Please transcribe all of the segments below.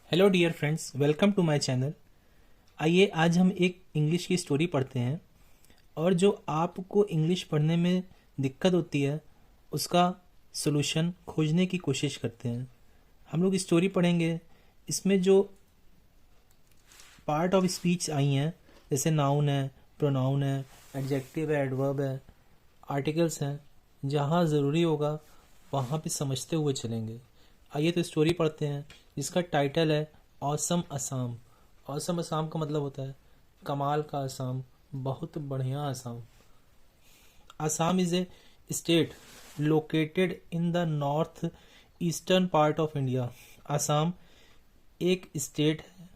Hello dear friends, welcome to my channel. आइए आज हम एक इंग्लिश की स्टोरी पढ़ते हैं और जो आपको इंग्लिश पढ़ने में दिक्कत होती है उसका सॉल्यूशन खोजने की कोशिश करते हैं। हम लोग स्टोरी पढ़ेंगे। इसमें जो पार्ट ऑफ स्पीच आई हैं जैसे नाउन है, प्रोनाउन है, एडजेक्टिव है, एडवर्ब है, आर्टिकल्स हैं, जहाँ ज़रूरी होगा वहाँ पे समझते हुए चलेंगे। आइए तो स्टोरी पढ़ते हैं जिसका टाइटल है ऑसम असम। ऑसम असम का मतलब होता है कमाल का असम, बहुत बढ़िया Assam. Assam is a state located in the north eastern part of India. Assam एक स्टेट है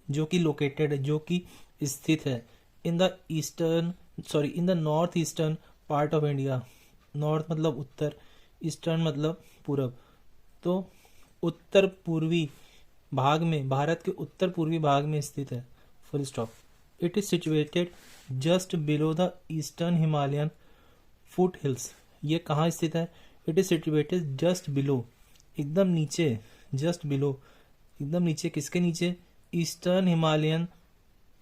जो कि लोकेटेड है, जो कि स्थित है in the eastern in the north eastern part of India. North मतलब उत्तर, ईस्टर्न मतलब पूरब। तो उत्तर पूर्वी भाग में, भारत के उत्तर पूर्वी भाग में स्थित है। Full stop. It is situated just below the eastern Himalayan foot hills. ये कहाँ स्थित है? It is situated just below, एकदम नीचे, जस्ट बिलो एकदम नीचे। किसके नीचे? ईस्टर्न हिमालयन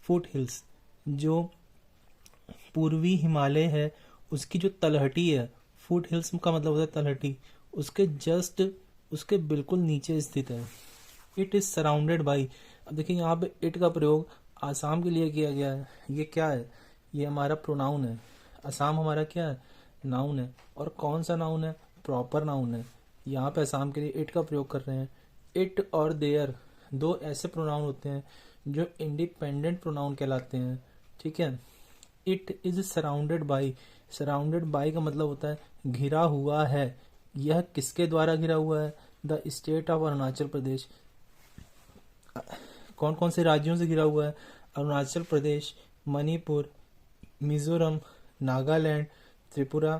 फुट हिल्स, जो पूर्वी हिमालय है उसकी जो तलहटी है। फुट हिल्स का मतलब होता है तलहटी, उसके जस्ट, उसके बिल्कुल नीचे स्थित है। It is surrounded by. अब देखिए यहाँ पे इट का प्रयोग आसाम के लिए किया गया है। ये क्या है? ये हमारा प्रोनाउन है। असम हमारा क्या है? नाउन है। और कौन सा नाउन है? प्रॉपर नाउन है। यहाँ पे असम के लिए इट का प्रयोग कर रहे हैं। इट और देयर दो ऐसे प्रोनाउन होते हैं जो इंडिपेंडेंट प्रोनाउन कहलाते हैं। ठीक है। It is surrounded by. Surrounded by का मतलब होता है घिरा हुआ है। यह किसके द्वारा घिरा हुआ है? The state of Arunachal Pradesh. कौन कौन से राज्यों से घिरा हुआ है? अरुणाचल प्रदेश, मणिपुर, मिजोरम, नागालैंड, त्रिपुरा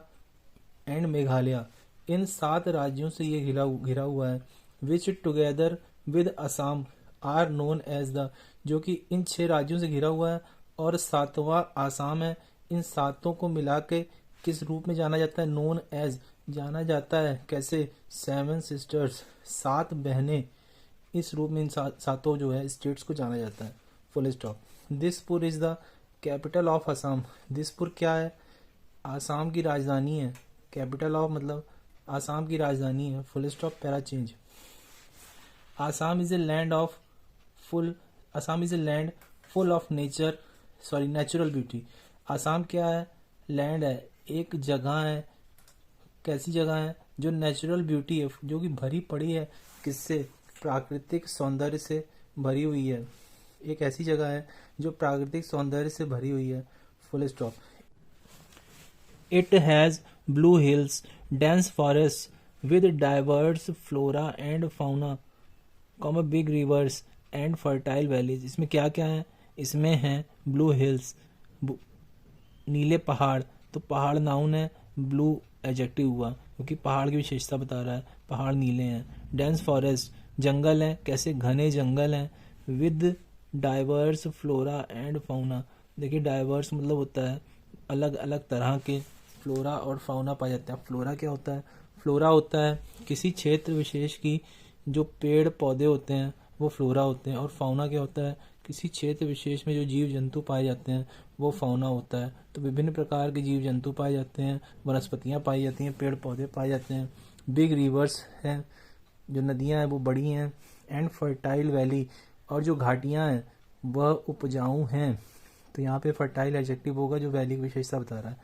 एंड मेघालय। इन 7 राज्यों से ये घिरा हुआ है। Which together with Assam are known as the. जो कि इन 6 राज्यों से घिरा हुआ है और 7वां आसाम है। इन सातों को मिला के किस रूप में जाना जाता है? नोन एज जाना जाता है। कैसे? 7 सिस्टर्स, 7 बहनें। इस रूप में इन सातों जो है स्टेट्स को जाना जाता है। Full stop. Dispur is the capital of Assam. Dispur क्या है? आसाम की राजधानी है। कैपिटल ऑफ मतलब आसाम की राजधानी है। Full stop, para change. Assam is a land of full Assam is a land full of natural beauty. Assam क्या है? लैंड है, एक जगह है। कैसी जगह है? जो नेचुरल ब्यूटी है, जो कि भरी पड़ी है किससे? प्राकृतिक सौंदर्य से भरी हुई है। एक ऐसी जगह है जो प्राकृतिक सौंदर्य से भरी हुई है। Full stop. It has blue hills, dense forest with diverse flora and fauna, big reverse and fertile valleys. इसमें क्या क्या है? इसमें है ब्लू हिल्स, नीले पहाड़। तो पहाड़ नाउन है, ब्लू एडजेक्टिव हुआ क्योंकि पहाड़ की विशेषता बता रहा है, पहाड़ नीले हैं। डेंस फॉरेस्ट जंगल है, कैसे? घने जंगल हैं। With diverse flora and fauna. देखिए डाइवर्स मतलब होता है अलग अलग तरह के, फ्लोरा और फाउना पाए जाते हैं। फ्लोरा क्या होता है? फ्लोरा होता है किसी क्षेत्र विशेष की जो पेड़ पौधे होते हैं वो फ्लोरा होते हैं। और फाउना क्या होता है? किसी क्षेत्र विशेष में जो जीव जंतु पाए जाते हैं वो फाउना होता है। तो विभिन्न प्रकार के जीव जंतु पाए जाते हैं, वनस्पतियाँ पाई जाती हैं, पेड़ पौधे पाए जाते हैं। बिग रिवर्स हैं, जो नदियाँ हैं वो बड़ी हैं। एंड फर्टाइल वैली, और जो घाटियाँ हैं वह उपजाऊ हैं। तो यहाँ पे फर्टाइल एडजेक्टिव होगा जो वैली की विशेषता बता रहा है।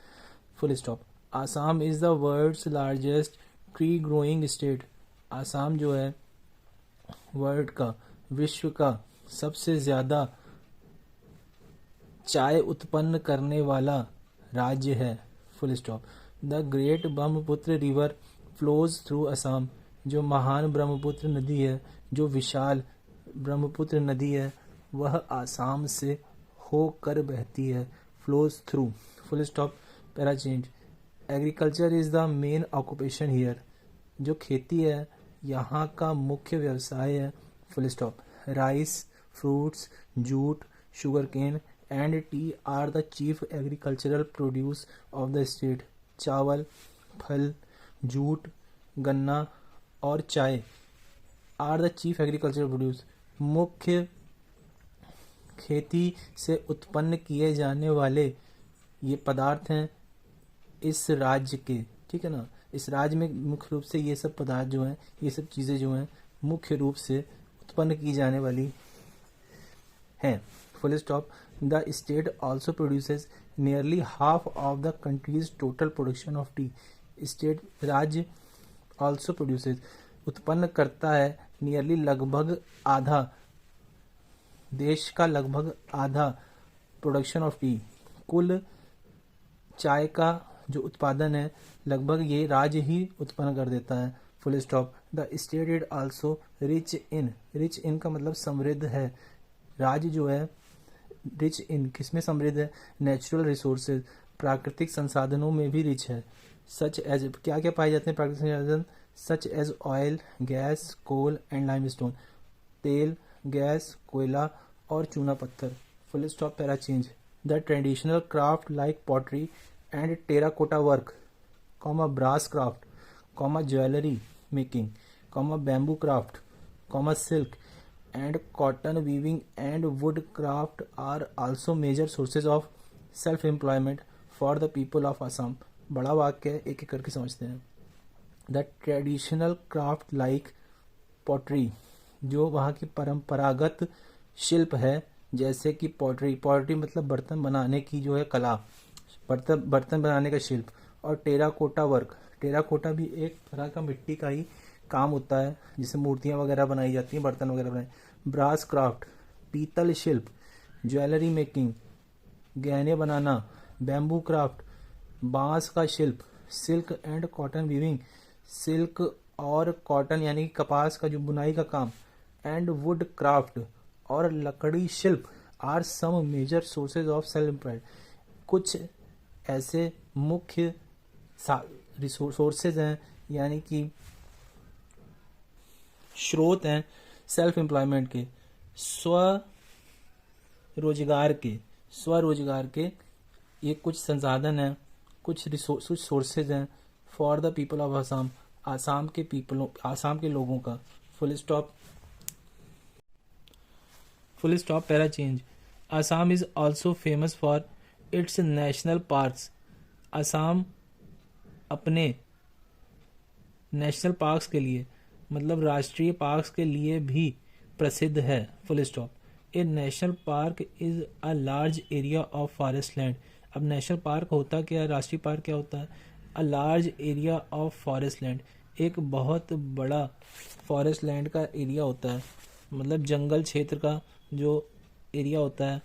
Full stop. Assam is the world's largest tree growing state. Assam जो है वर्ल्ड का, विश्व का सबसे ज्यादा चाय उत्पन्न करने वाला राज्य है। Full stop. The great Brahmaputra river flows through Assam. जो महान ब्रह्मपुत्र नदी है, जो विशाल ब्रह्मपुत्र नदी है, वह आसाम से होकर बहती है। Flows through. Full stop, para change. Agriculture is the main occupation here. जो खेती है यहाँ का मुख्य व्यवसाय है। Full stop. Rice, fruits, jute, sugarcane and tea are the chief agricultural produce of the state. चावल, फल, जूट, गन्ना और चाय are the chief agricultural produce मुख्य खेती से उत्पन्न किए जाने वाले ये पदार्थ हैं इस राज्य के, ठीक है ना। इस राज्य में मुख्य रूप से ये सब पदार्थ जो हैं, ये सब चीज़ें जो हैं मुख्य रूप से उत्पन्न की जाने वाली हैं। Full stop. The state also produces nearly half of the countries total production of T. State राज्य ऑल्सो प्रोड्यूसेस उत्पन्न करता है नियरली लगभग आधा, देश का लगभग आधा प्रोडक्शन ऑफ टी, कुल चाय का जो उत्पादन है लगभग ये राज्य ही उत्पन्न कर देता है। Full stop. The state is also rich in का मतलब समृद्ध है। राज्य जो है रिच इन किसमें समृद्ध है? नेचुरल रिसोर्सेज, प्राकृतिक संसाधनों में भी रिच है। सच एज क्या क्या पाए जाते हैं प्राकृतिक संसाधन? Such as oil, gas, coal and limestone, तेल, गैस, कोयला और चूना पत्थर। Full stop. Para change. The traditional craft like pottery and terracotta work, brass craft, jewellery making, bamboo craft, silk and cotton weaving and wood craft are also major sources of self employment for the people of Assam। बड़ा वाक्य है, एक एक करके समझते हैं। The traditional craft like pottery, जो वहाँ की परंपरागत शिल्प है, जैसे कि पॉटरी मतलब बर्तन बनाने की जो है कला, बर्तन बनाने का शिल्प। और टेराकोटा वर्क, टेराकोटा भी एक तरह का मिट्टी का ही काम होता है जिससे मूर्तियाँ वगैरह बनाई जाती हैं, बर्तन वगैरह बनाए। ब्रास क्राफ्ट, पीतल शिल्प। ज्वेलरी मेकिंग, गहने बनाना। बैम्बू क्राफ्ट, बांस का शिल्प। Silk and cotton weaving, silk और कॉटन यानी कपास का जो बुनाई का काम। एंड वुड क्राफ्ट, और लकड़ी शिल्प। Are some major sources of self employed, कुछ ऐसे मुख्य रिसोर्सेज हैं यानी कि स्रोत हैं सेल्फ एम्प्लॉयमेंट के, स्वरोजगार के। ये कुछ संसाधन हैं, कुछ सोर्सेज हैं for the people of Assam, Assam के लोगों का। Full stop. Para change. Assam is also famous for its national parks, Assam अपने नेशनल पार्क्स के लिए मतलब राष्ट्रीय पार्क्स के लिए भी प्रसिद्ध है। Full stop. A national park is a large area of forest land. अब नेशनल पार्क होता क्या है, राष्ट्रीय पार्क क्या होता है? A large area of forest land, एक बहुत बड़ा फॉरेस्ट लैंड का एरिया होता है, मतलब जंगल क्षेत्र का जो एरिया होता है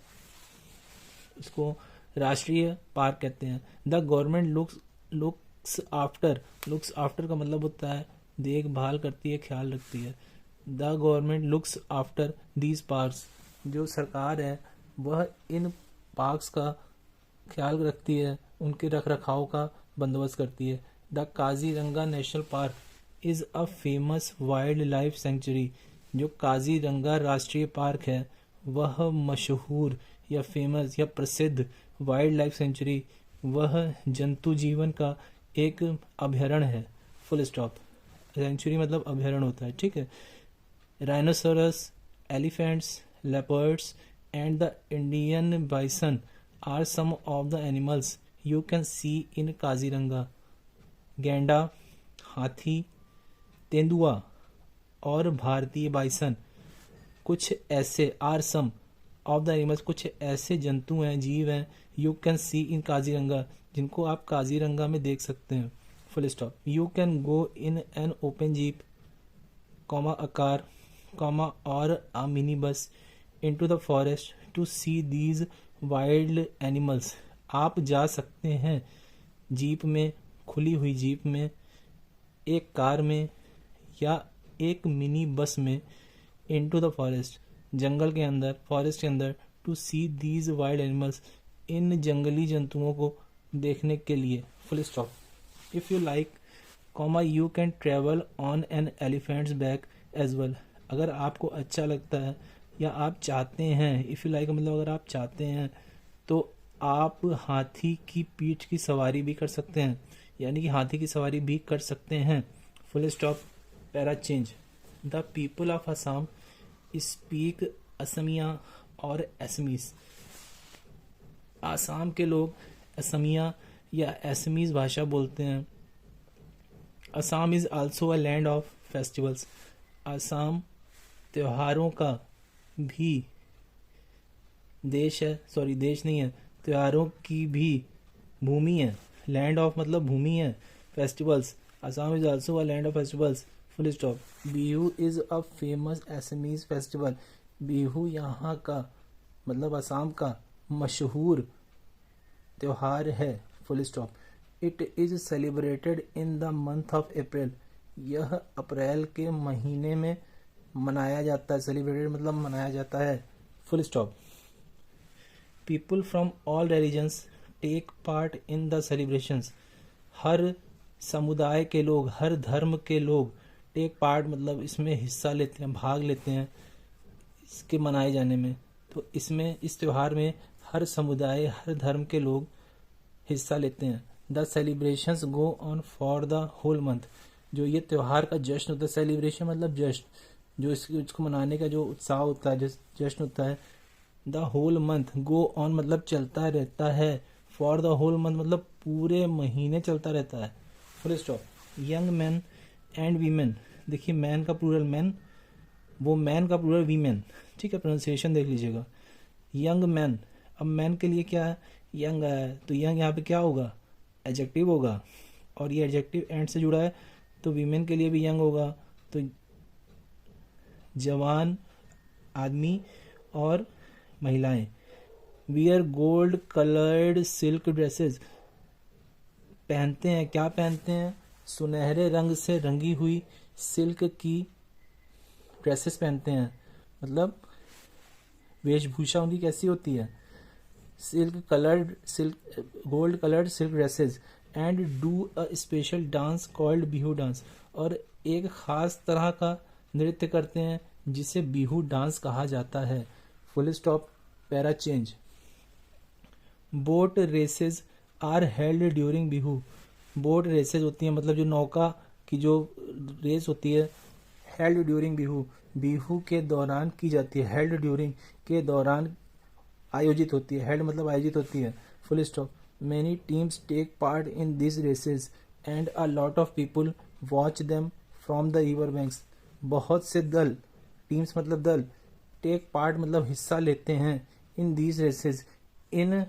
उसको राष्ट्रीय पार्क कहते हैं। द गवर्नमेंट लुक्स आफ्टर का मतलब होता है देखभाल करती है, ख्याल रखती है। The government looks after these parks, जो सरकार है वह इन पार्क्स का ख्याल रखती है, उनके रख रखाव का बंदोबस्त करती है। The Kaziranga national park is a famous wild life sanctuary, जो काजीरंगा राष्ट्रीय पार्क है वह मशहूर या फेमस या प्रसिद्ध वाइल्ड लाइफ सेंचुरी, वह जंतु जीवन का एक अभयारण्य है। Full stop. सेंचुरी मतलब अभयारण्य होता है, ठीक है। Rhinoceros, elephants, leopards and the Indian bison are some of the animals you can see in Kaziranga. गैंडा, हाथी, तेंदुआ और भारतीय बाइसन कुछ ऐसे are some of the animals, कुछ ऐसे जंतु हैं, जीव हैं, you can see in Kaziranga, जिनको आप काजीरंगा में देख सकते हैं। Full stop. You can go in an open jeep, a car, और a mini bus into the forest to see these wild animals. आप जा सकते हैं जीप में, खुली हुई जीप में, एक कार में या एक मिनी बस में, इनटू द फॉरेस्ट जंगल के अंदर, फॉरेस्ट के अंदर, to see these wild animals इन जंगली जंतुओं को देखने के लिए। Full stop. If you like, you can travel on an elephant's back as well. अगर आपको अच्छा लगता है या आप चाहते हैं, इफ यू लाइक मतलब अगर आप चाहते हैं तो आप हाथी की पीठ की सवारी भी कर सकते हैं, यानी कि हाथी की सवारी भी कर सकते हैं। Full stop. Para change. The people of Assam speak Assamiya और एसमीज। आसाम के लोग असमिया या एसमीज भाषा बोलते हैं। Assam is also a land of festivals. Assam त्योहारों का भी देश है, सॉरी देश नहीं है, त्योहारों की भी भूमि है। लैंड ऑफ मतलब भूमि है। Festivals, Assam is also a land of festivals, full stop. Bihu is a famous एसमीज festival. Bihu यहाँ का मतलब असम का मशहूर त्योहार है, full stop. It is celebrated in the month of April. यह अप्रैल के महीने में मनाया जाता है। सेलिब्रेटेड मतलब मनाया जाता है, full stop. People from all religions take part in the celebrations. हर समुदाय के लोग, हर धर्म के लोग टेक पार्ट मतलब इसमें हिस्सा लेते हैं, भाग लेते हैं इसके मनाए जाने में। तो इसमें इस त्योहार में हर समुदाय, हर धर्म के लोग हिस्सा लेते हैं। The celebrations go on for the whole month. जो ये त्योहार का जश्न होता है, सेलिब्रेशन मतलब जश्न, जो इसको मनाने का जो उत्साह होता है, जश्न होता है। The whole month, go on मतलब चलता रहता है, फॉर द होल मंथ मतलब पूरे महीने चलता रहता है, full stop. Young man and women, देखिए मैन का प्लूरल मैन, वो मैन का प्लूरल वीमेन, ठीक है, प्रोनाउंसिएशन देख लीजिएगा। यंग मैन, अब मैन के लिए क्या है, यंग है, तो यंग यहाँ पे क्या होगा, एडजेक्टिव होगा, और ये एडजेक्टिव एंड से जुड़ा है, तो वीमेन के लिए भी यंग होगा, तो जवान आदमी और महिलाएं। Wear gold coloured silk dresses, पहनते हैं, क्या पहनते हैं, सुनहरे रंग से रंगी हुई सिल्क की ड्रेसेस पहनते हैं। मतलब वेशभूषा उनकी कैसी होती है, gold coloured silk dresses, and do a special dance called Bihu dance, और एक खास तरह का नृत्य करते हैं जिसे बिहू डांस कहा जाता है, full stop, para change. Boat races are held during Bihu. Boat races होती हैं मतलब जो नौका की जो रेस होती है, हेल्ड ड्यूरिंग बिहू, बिहू के दौरान की जाती है। हेल्ड ड्यूरिंग के दौरान आयोजित होती है, हेल्ड मतलब आयोजित होती है, full stop. Many teams take part in this races and a lot of people watch them from the river banks. बहुत से दल, टीम्स मतलब दल, टेक पार्ट मतलब हिस्सा लेते हैं, इन दीज रेसेस इन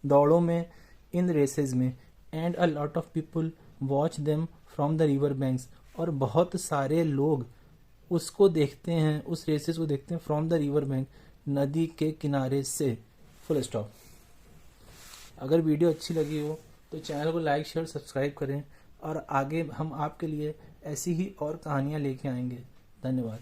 दौड़ों में, इन रेसेस में, and a lot of people watch them from the river banks, और बहुत सारे लोग उसको देखते हैं, उस रेसेस को देखते हैं, फ्रॉम द रिवर बैंक नदी के किनारे से, फुल स्टॉप। अगर वीडियो अच्छी लगी हो तो चैनल को लाइक शेयर सब्सक्राइब करें, और आगे हम आपके लिए ऐसी ही और कहानियाँ लेके आएंगे। धन्यवाद।